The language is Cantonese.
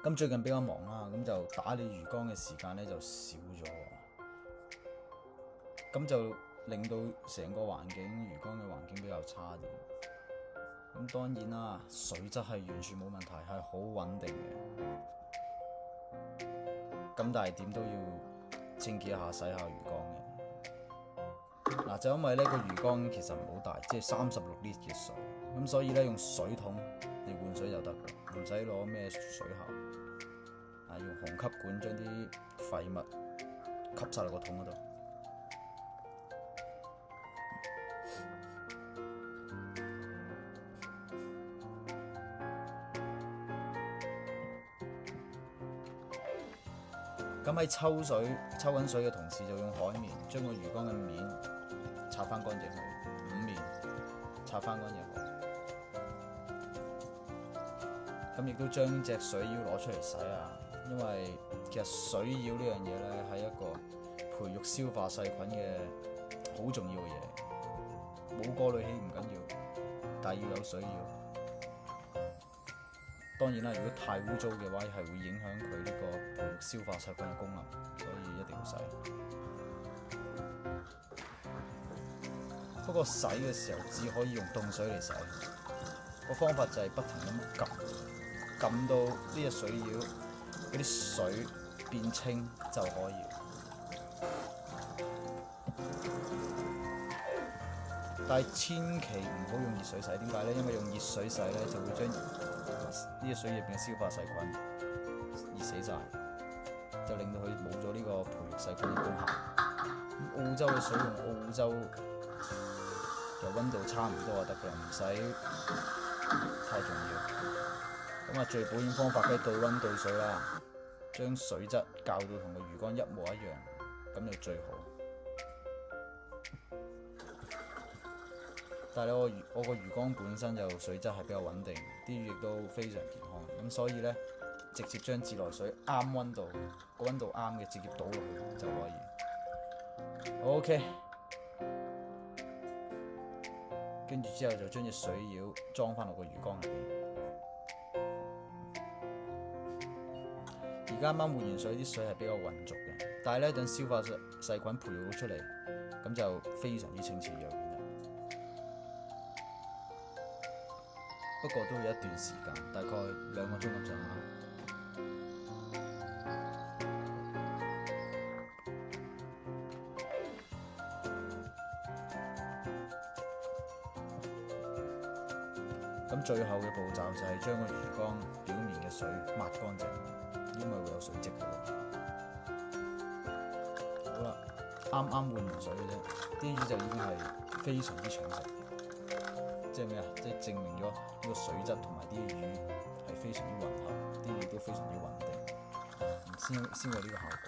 咁最近比較忙啦，咁就打理魚缸嘅時間咧就少咗，咁就令到成個環境魚缸嘅環境比較差啲。咁當然啦，水質係完全冇問題，係好穩定嘅。咁但係點都要清潔一下、洗下魚缸嘅。嗱，就因為呢個魚缸其實唔好大，即係36L嘅水，咁所以咧用水桶嚟換水就得㗎，唔使攞咩水喉。用虹吸管將啲廢物吸晒落個桶嗰度。咁喺抽緊水嘅同時，就用海綿將個魚缸嘅面擦翻乾淨佢，五面擦翻乾淨佢。咁亦都將隻水妖攞出嚟洗啊，因為其實水妖呢樣嘢咧係一個培育消化細菌嘅好重要嘅嘢。冇過濾器唔緊要，但係要有水妖。當然啦，如果太污糟嘅話，係會影響佢呢個培育消化細菌嘅功能，所以一定要洗。不過洗嘅時候只可以用凍水嚟洗，個方法就係不停咁撳到呢隻水妖嗰啲水變清就可以。但係千祈唔好用熱水洗，點解咧？因為用熱水洗咧就會將呢隻水入邊嘅消化細菌熱死晒，就令到佢冇咗呢個培育細菌嘅功效。澳洲嘅水用澳洲嘅溫度差唔多就得㗎啦，唔使太重要。咁啊，最保險方法梗係對溫對水啦，將水質校到同個魚缸一模一樣，咁就最好。但係我個魚缸本身就水質係比較穩定，啲魚亦都非常健康，咁所以咧直接將自來水啱溫度，個溫度啱嘅直接倒落去就可以。OK， 跟住之後就將隻水妖裝翻落個魚缸入邊。而家啱啱換完水，啲水係比較渾濁嘅，但係咧等消化細菌培育到出嚟，咁就非常之清澈又變得。不過都要一段時間，大概2個鐘咁上下。咁最後嘅步驟就係將個魚缸表面嘅水抹乾淨，因為會有水漬嘅。好啦，啱換完水嘅啫，啲魚就已經係非常之搶食。即係咩啊？即係證明咗呢個水質同埋啲魚係非常之混合，啲魚都非常之穩定，先會有呢個效果。